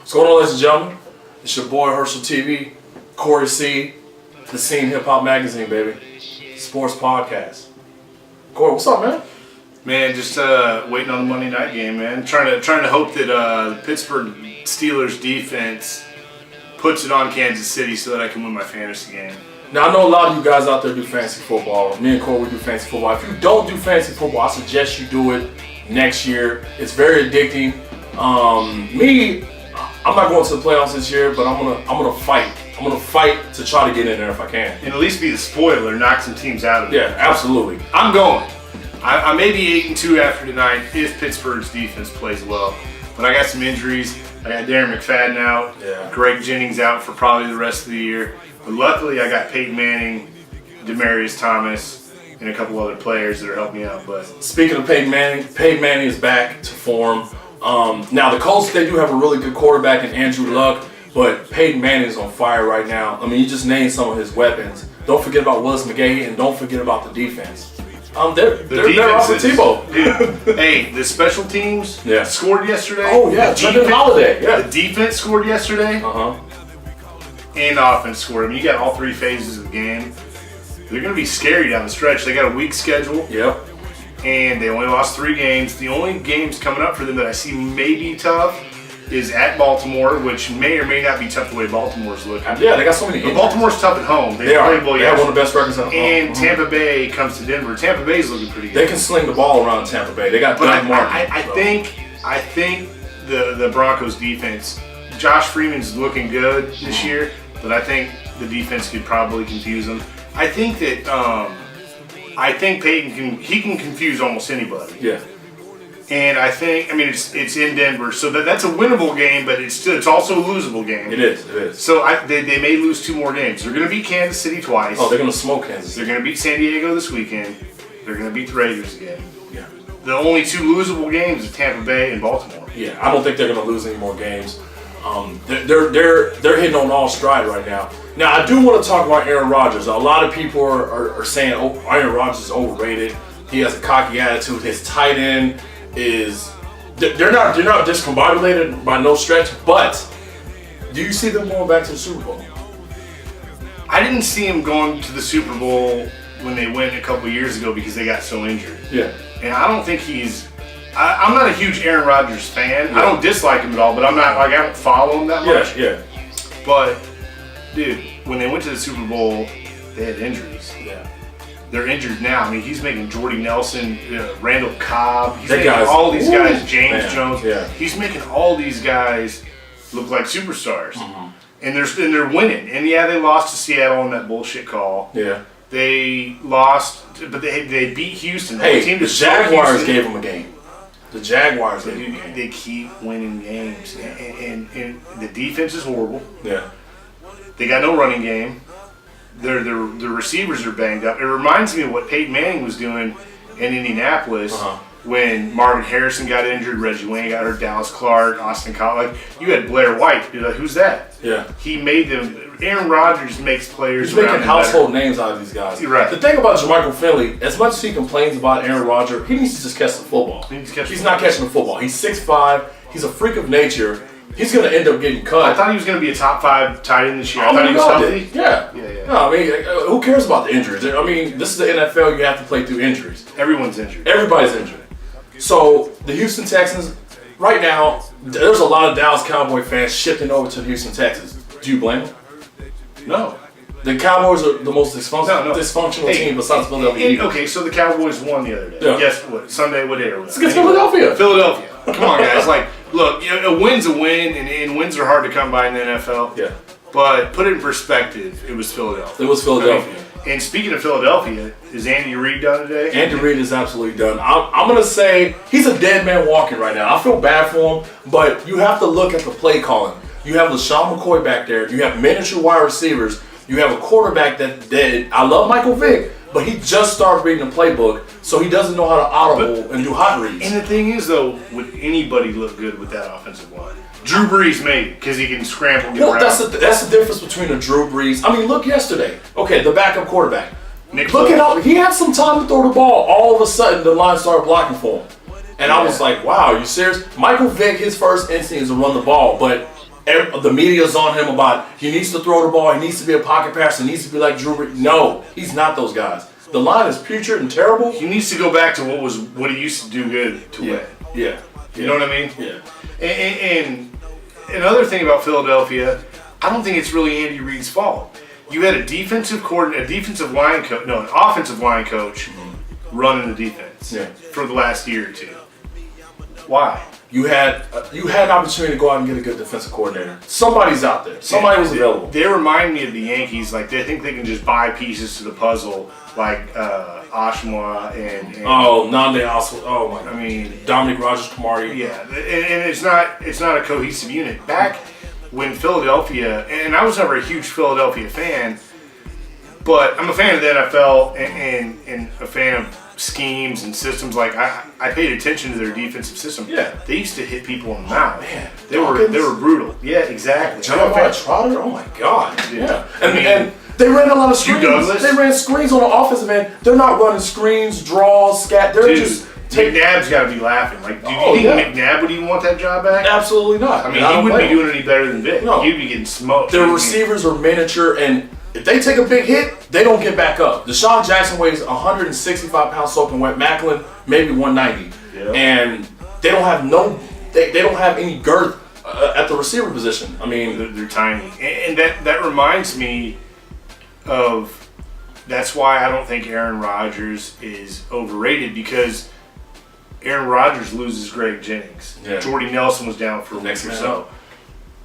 What's going on, ladies and gentlemen? It's your boy Hershel TV, Cory C, The Scene Hip Hop Magazine, baby. Sports podcast. Cory, what's up, man? Man, just waiting on the Monday night game, man. Trying to hope that the Pittsburgh Steelers defense puts it on Kansas City so that I can win my fantasy game. Now, I know a lot of you guys out there do fantasy football. Me and Cory, we do fantasy football. If you don't do fantasy football, I suggest you do it next year. It's very addicting. I'm not going to the playoffs this year, but I'm gonna fight. I'm gonna fight to try to get in there if I can. And at least be the spoiler, knock some teams out of it. Yeah, absolutely. I'm going. I may be 8-2 after tonight if Pittsburgh's defense plays well. But I got some injuries. I got Darren McFadden out. Yeah. Greg Jennings out for probably the rest of the year. But luckily, I got Peyton Manning, Demaryius Thomas, and a couple other players that are helping me out. But speaking of Peyton Manning is back to form. Now the Colts, they do have a really good quarterback in Andrew Luck, but Peyton Manning is on fire right now. I mean, you just named some of his weapons. Don't forget about Willis McGahee, and don't forget about the defense. They're off with Tebow. Dude, hey, the special teams scored yesterday. Oh yeah, Trevor Holiday. Yeah, the defense scored yesterday. And the offense scored. I mean, you got all three phases of the game. They're going to be scary down the stretch. They got a weak schedule. Yep. And they only lost 3 games. The only games coming up for them that I see may be tough is at Baltimore, which may or may not be tough the way Baltimore's looking. Yeah, they got so many. But Baltimore's tough at home. They are. They have one of the best records at home. And Tampa Bay comes to Denver. Tampa Bay's looking pretty good. They can sling the ball around Tampa Bay. They got good market. I think the Broncos defense, Josh Freeman's looking good this year, but I think the defense could probably confuse them. I think Peyton can confuse almost anybody. Yeah. And it's in Denver, so that's a winnable game, but it's also a losable game. It is. So they may lose 2 more games. They're going to beat Kansas City twice. Oh, they're going to smoke Kansas City. They're going to beat San Diego this weekend. They're going to beat the Raiders again. Yeah. The only 2 losable games are Tampa Bay and Baltimore. Yeah, I don't think they're going to lose any more games. They're hitting on all stride right now. Now, I do want to talk about Aaron Rodgers. A lot of people are saying Aaron Rodgers is overrated. He has a cocky attitude. His tight end is they're not discombobulated by no stretch. But do you see them going back to the Super Bowl? I didn't see him going to the Super Bowl when they went a couple years ago because they got so injured. Yeah, and I don't think I'm not a huge Aaron Rodgers fan. Yeah. I don't dislike him at all, but I don't follow him that much. Yeah. But dude, when they went to the Super Bowl, they had injuries. Yeah. They're injured now. I mean, he's making Jordy Nelson, Randall Cobb. He's making all these guys, James Jones. Yeah. He's making all these guys look like superstars. Mm-hmm. And they're winning. And yeah, they lost to Seattle on that bullshit call. Yeah. They lost, but they beat Houston. The Jaguars gave them a game. The Jaguars gave them a game. They keep winning games. And the defense is horrible. Yeah. They got no running game. Their receivers are banged up. It reminds me of what Peyton Manning was doing in Indianapolis when Marvin Harrison got injured, Reggie Wayne got hurt, Dallas Clark, Austin Collie. You had Blair White. You're like, who's that? Yeah. He made them. Aaron Rodgers makes players. He's making household names out of these guys. You're right. The thing about Jermichael Finley, as much as he complains about Aaron Rodgers, he needs to just catch the football. He's not catching the football. He's 6'5". He's a freak of nature. He's going to end up getting cut. I thought he was going to be a top 5 tight end this year. I thought he was healthy. Yeah. No, I mean, who cares about the injuries? I mean, this is the NFL. You have to play through injuries. Everyone's injured. Everybody's injured. So the Houston Texans, right now, there's a lot of Dallas Cowboy fans shifting over to the Houston Texans. Do you blame them? No. The Cowboys are the most dysfunctional team besides Philadelphia. Okay, so the Cowboys won the other day. Yeah. Guess what? Sunday, what day are we? It's against Philadelphia. Philadelphia. Come on, guys. Look, a win's a win, and wins are hard to come by in the NFL. Yeah. But put it in perspective, it was Philadelphia. It was Philadelphia. And speaking of Philadelphia, is Andy Reid done today? Andy Reid is absolutely done. I'm going to say he's a dead man walking right now. I feel bad for him, but you have to look at the play calling. You have LaShawn McCoy back there. You have miniature wide receivers. You have a quarterback that I love Michael Vick, but he just started reading the playbook, so he doesn't know how to audible and do hot reads. And the thing is, though, would anybody look good with that offensive line? Drew Brees made it because he can scramble and get around. That's the difference between a Drew Brees. I mean, look yesterday. Okay, the backup quarterback. Look it up. He had some time to throw the ball. All of a sudden, the line started blocking for him. And I was like, wow, are you serious? Michael Vick, his first instinct is to run the ball, but The media's on him about he needs to throw the ball, he needs to be a pocket passer, he needs to be like Drew Brees. No, he's not those guys. The line is putrid and terrible. He needs to go back to what he used to do good to win. Yeah. You know what I mean? Yeah. And another thing about Philadelphia, I don't think it's really Andy Reid's fault. You had an offensive line coach running the defense for the last year or two. Why? You had an opportunity to go out and get a good defensive coordinator. Somebody's out there. Somebody was available. They remind me of the Yankees. Like, they think they can just buy pieces to the puzzle, like Ashma and Nande Oswald. Oh my God. I mean, Dominic Rogers-Kamari. Yeah, and it's not a cohesive unit. Back when Philadelphia, and I was never a huge Philadelphia fan, but I'm a fan of the NFL and a fan of schemes and systems. Like, I paid attention to their defensive system. Yeah, they used to hit people in the mouth. Man, they were brutal. Yeah, exactly. Jeremiah Trotter. Oh my God. Yeah, and they ran a lot of screens. Douglas. They ran screens on the offensive end. They're not running screens, draws, scat. They're just. McNabb's got to be laughing. Like, do you think McNabb would even want that job back? Absolutely not. I mean, he wouldn't be doing any better than Vic. No. He'd be getting smoked. Their receivers are miniature, and if they take a big hit, they don't get back up. Deshaun Jackson weighs 165 pounds soaking wet. Macklin maybe 190, and they don't have they don't have any girth at the receiver position. I mean, they're tiny, and that reminds me of. That's why I don't think Aaron Rodgers is overrated, because Aaron Rodgers loses Greg Jennings. Yeah. Jordy Nelson was down for a week or so.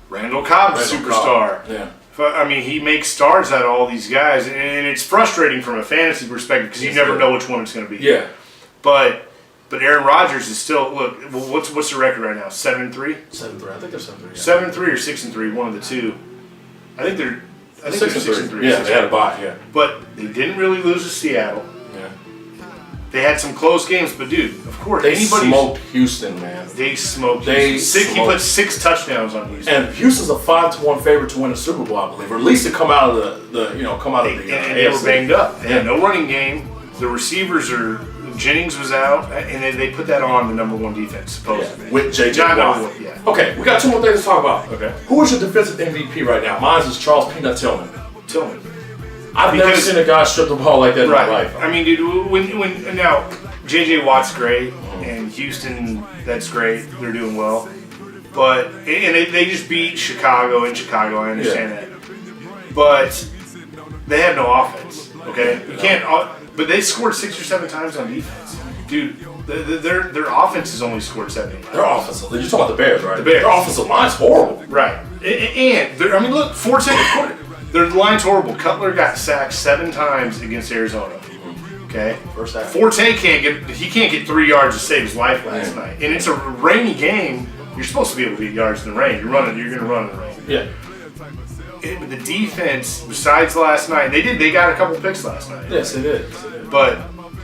Randall Cobb's a superstar. Yeah. I mean, he makes stars out of all these guys, and it's frustrating from a fantasy perspective because you never know which one it's going to be. Yeah. But Aaron Rodgers is still, look, what's the record right now? 7-3? 7-3. I think they're 7-3. Yeah. 7-3 or 6-3, one of the two. I think they're 6-3. Yeah, they had a bye. Yeah. But they didn't really lose to Seattle. Yeah. They had some close games, but dude, of course, they smoked Houston, man. They smoked Houston. He put 6 touchdowns on Houston. And Houston's a 5-1 favorite to win the Super Bowl, I believe, or at least to come out of the And they were banged up. They had no running game. The receivers Jennings was out, and they put that on the number 1 defense, supposedly. With J.J. Watt. Yeah. Okay, we got 2 more things to talk about. Okay. Who is your defensive MVP right now? Mine is Charles Peanut Tillman. I've never seen a guy strip the ball like that in my life. I mean, dude, when now J.J. Watt's great, and Houston, that's great. They're doing well. But, and they just beat Chicago in Chicago, I understand that. But they have no offense, okay? You can't, but they scored 6 or 7 times on defense. Dude, their offense has only scored 7 times. Their offensive, you're talking about the Bears, right? The Bears. Their offensive line's horrible. Right. And, I mean, look, their line's horrible. Cutler got sacked 7 times against Arizona. Okay. First half. Forte can't get 3 yards to save his life last night, and it's a rainy game. You're supposed to be able to get yards in the rain. You're going to run in the rain. Yeah. The defense, besides last night, they got a couple picks last night. Yes, they did. But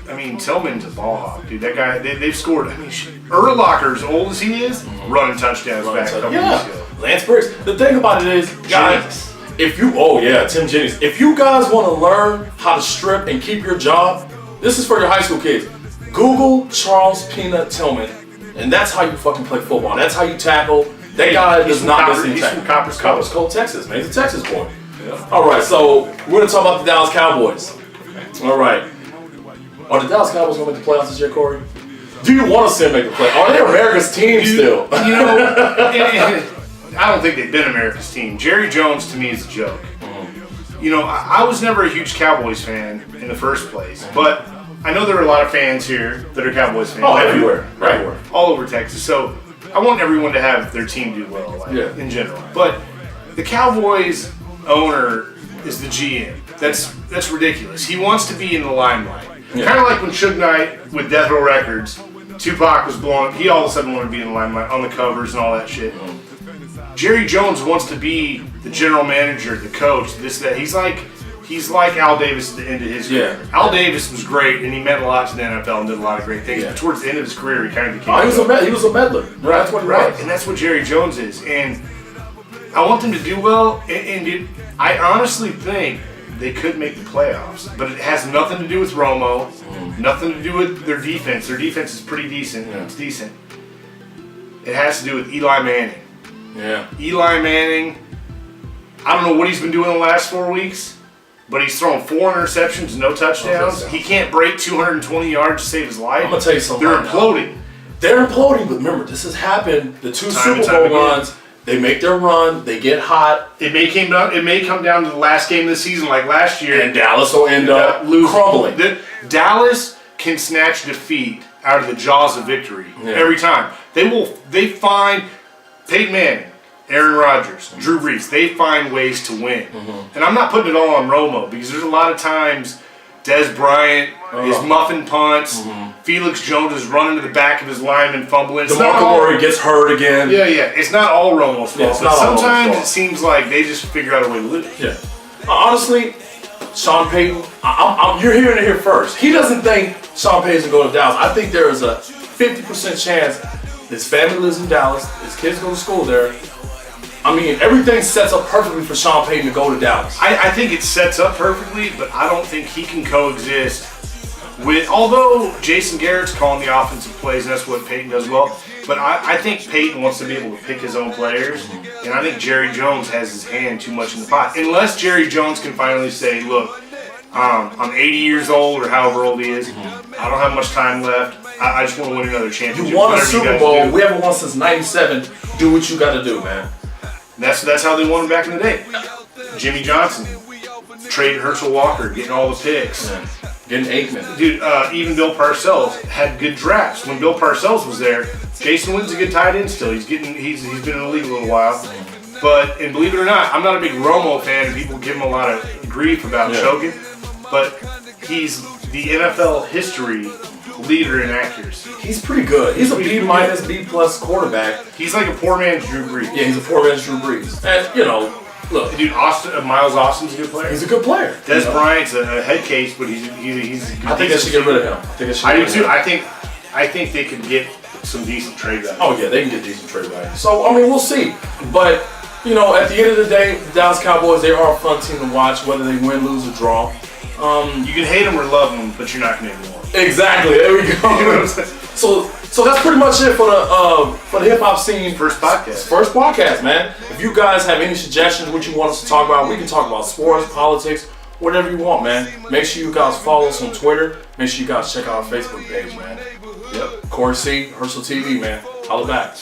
I mean, Tillman's a ball hawk, dude. That guy, they've scored. I mean, Urlacher, as old as he is, running touchdowns back a couple weeks ago. Lance Briggs. The thing about it is, guys, Tim Jennings. If you guys want to learn how to strip and keep your job, this is for your high school kids. Google Charles Peanut Tillman, and that's how you fucking play football. That's how you tackle. That guy does not miss any tackle. Copperas Cove, Texas, man. He's a Texas boy. Yeah. All right, so we're gonna talk about the Dallas Cowboys. All right. Are the Dallas Cowboys gonna make the playoffs this year, Cory? Do you want to see them make the playoffs? Are they America's team still? You know, I don't think they've been America's team. Jerry Jones, to me, is a joke. You know, I was never a huge Cowboys fan in the first place, but I know there are a lot of fans here that are Cowboys fans. Oh, everywhere. Right. Everywhere. All over Texas. So I want everyone to have their team do well, in general. But the Cowboys owner is the GM. That's ridiculous. He wants to be in the limelight. Yeah. Kind of like when Suge Knight with Death Row Records, Tupac was blowing. He all of a sudden wanted to be in the limelight on the covers and all that shit. Jerry Jones wants to be the general manager, the coach, this, that. He's like Al Davis at the end of his career. Al Davis was great, and he meant a lot to the NFL and did a lot of great things. But towards the end of his career, he kind of became. He was a meddler. Right. That's what he was. And that's what Jerry Jones is. And I want them to do well. And I honestly think they could make the playoffs, but it has nothing to do with Romo. Nothing to do with their defense. Their defense is pretty decent. Yeah. It's decent. It has to do with Eli Manning. Yeah. Eli Manning, I don't know what he's been doing the last 4 weeks, but he's thrown 4 interceptions, no touchdowns. He can't break 220 yards to save his life. I'm going to tell you something. They're imploding. They're imploding, but remember, this has happened. The 2 Super Bowl runs, they make their run, they get hot. It may come down to the last game of the season like last year. And Dallas will end up crumbling. Dallas can snatch defeat out of the jaws of victory every time. They find Peyton Manning, Aaron Rodgers, Drew Brees. They find ways to win. And I'm not putting it all on Romo because there's a lot of times Des Bryant is muffin punts. Felix Jones is running to the back of his lineman fumbling. DeMarco gets hurt again. Yeah. It's not all Romo's fault. But sometimes it seems like they just figure out a way to lose. Yeah. Honestly, Sean Payton, you're hearing it here first. He doesn't think Sean Payton's going to go to Dallas. I think there is a 50% chance his family lives in Dallas, his kids go to school there. I mean, everything sets up perfectly for Sean Payton to go to Dallas. I think it sets up perfectly, but I don't think he can coexist with, although Jason Garrett's calling the offensive plays, and that's what Payton does well, but I think Payton wants to be able to pick his own players, and I think Jerry Jones has his hand too much in the pot. Unless Jerry Jones can finally say, look, I'm 80 years old, or however old he is, I don't have much time left, I just want to win another championship. You won a Super Bowl, we haven't won since '97, do what you got to do, man. That's how they won back in the day. Jimmy Johnson traded Hershel Walker, getting all the picks. Yeah. Getting Aikman. Dude, even Bill Parcells had good drafts. When Bill Parcells was there, Jason Witten's a good tight end still. He's been in the league a little while. And believe it or not, I'm not a big Romo fan, and people give him a lot of grief about choking. But he's the NFL history leader in accuracy. He's pretty good. He's a B-, B+ quarterback. He's like a poor man's Drew Brees. Yeah, he's a poor man's Drew Brees. And, look. Dude, Miles Austin's a good player. He's a good player. Des Bryant's a head case, but he's I think they should get rid of him. I do too. I think they could get some decent trade value. Oh, yeah, they can get decent trade value. So, I mean, we'll see. But, at the end of the day, the Dallas Cowboys, they are a fun team to watch, whether they win, lose, or draw. You can hate them or love them, but you're not going to ignore them. Exactly. There we go. So that's pretty much it for the hip hop scene. First podcast. First podcast, man. If you guys have any suggestions, what you want us to talk about, we can talk about sports, politics, whatever you want, man. Make sure you guys follow us on Twitter. Make sure you guys check out our Facebook page, man. Yep. Cory C, Hershel TV, man. Holla back.